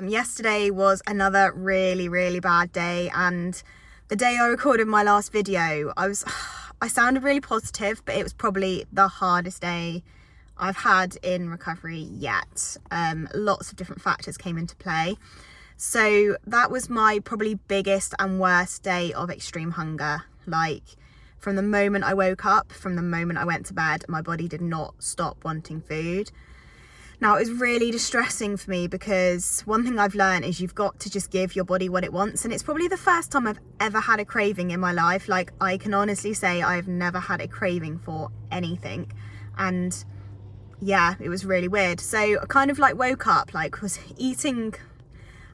Yesterday was another really bad day, and the day I recorded my last video, I sounded really positive, but it was probably the hardest day I've had in recovery yet. Lots of different factors came into play. So that was my probably biggest and worst day of extreme hunger. Like, from the moment I woke up, from the moment I went to bed, my body did not stop wanting food. Now, it was really distressing for me because one thing I've learned is you've got to just give your body what it wants. And it's probably the first time I've ever had a craving in my life. Like, I can honestly say I've never had a craving for anything. And yeah, it was really weird. So I kind of like woke up, like was eating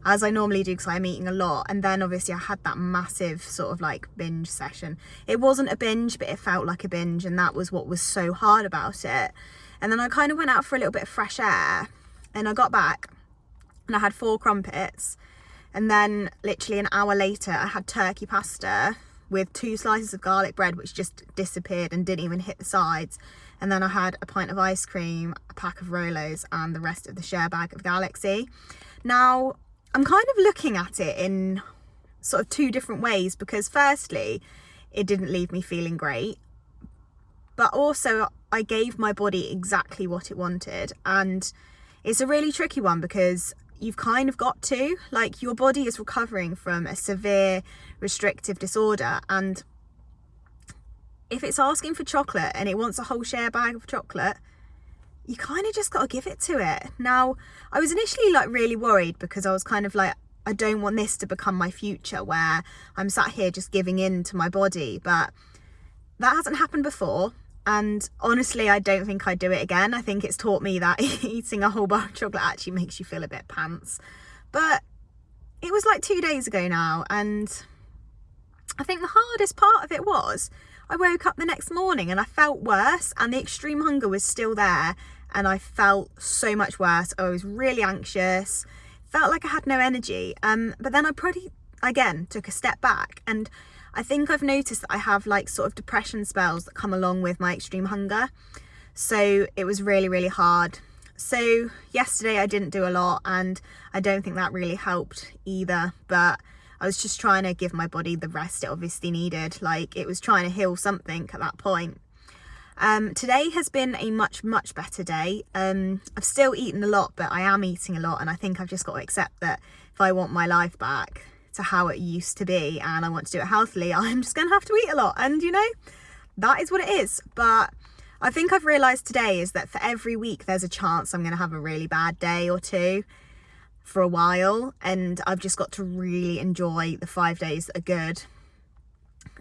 as I normally do because I'm eating a lot. And then obviously I had that massive sort of like binge session. It wasn't a binge, but it felt like a binge. And that was what was so hard about it. And then I kind of went out for a little bit of fresh air, and I got back and I had 4 crumpets. And then literally an hour later, I had turkey pasta with 2 slices of garlic bread, which just disappeared and didn't even hit the sides. And then I had a pint of ice cream, a pack of Rolos, and the rest of the share bag of Galaxy. Now, I'm kind of looking at it in sort of 2 different ways, because firstly, it didn't leave me feeling great. But also, I gave my body exactly what it wanted. And it's a really tricky one because you've kind of got to. Like, your body is recovering from a severe restrictive disorder. And if it's asking for chocolate and it wants a whole share bag of chocolate, you kind of just got to give it to it. Now, I was initially like really worried because I was kind of like, I don't want this to become my future where I'm sat here just giving in to my body. But that hasn't happened before. And honestly, I don't think I'd do it again. I think it's taught me that eating a whole bar of chocolate actually makes you feel a bit pants. But it was like 2 days ago now. And I think the hardest part of it was I woke up the next morning and I felt worse, and the extreme hunger was still there. And I felt so much worse. I was really anxious, felt like I had no energy. But then I probably, again, took a step back, and I think I've noticed that I have like sort of depression spells that come along with my extreme hunger. So it was really hard. So yesterday I didn't do a lot, and I don't think that really helped either. But I was just trying to give my body the rest it obviously needed. Like, it was trying to heal something at that point. Today has been a much better day. I've still eaten a lot, but I am eating a lot. And I think I've just got to accept that if I want my life back to how it used to be and I want to do it healthily, I'm just gonna have to eat a lot. And you know, that is what it is. But I think I've realized today is that for every week there's a chance I'm gonna have a really bad day or 2 for a while, and I've just got to really enjoy the 5 days that are good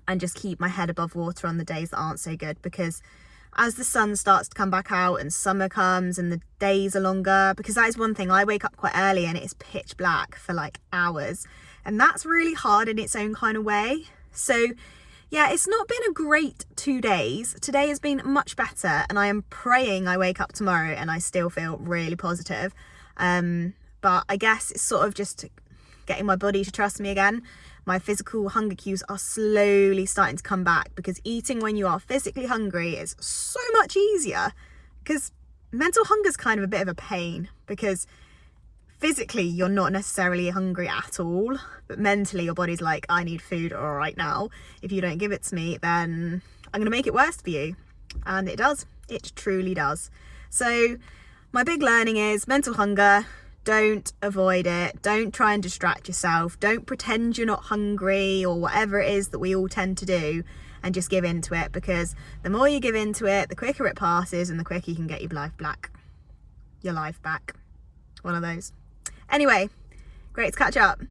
and just keep my head above water on the days that aren't so good. Because as the sun starts to come back out and summer comes and the days are longer, because that is one thing, I wake up quite early and it's pitch black for like hours. And that's really hard in its own kind of way. So yeah, it's not been a great 2 days. Today has been much better, and I am praying I wake up tomorrow and I still feel really positive. But I guess it's sort of just getting my body to trust me again. My physical hunger cues are slowly starting to come back, because eating when you are physically hungry is so much easier. Because mental hunger is kind of a bit of a pain, because physically you're not necessarily hungry at all, but mentally your body's like, I need food right now. If you don't give it to me, then I'm going to make it worse for you. And it does. It truly does. So my big learning is mental hunger. Don't avoid it. Don't try and distract yourself. Don't pretend you're not hungry or whatever it is that we all tend to do, and just give in to it, because the more you give in to it, the quicker it passes and the quicker you can get your life back. One of those. Anyway, great to catch up.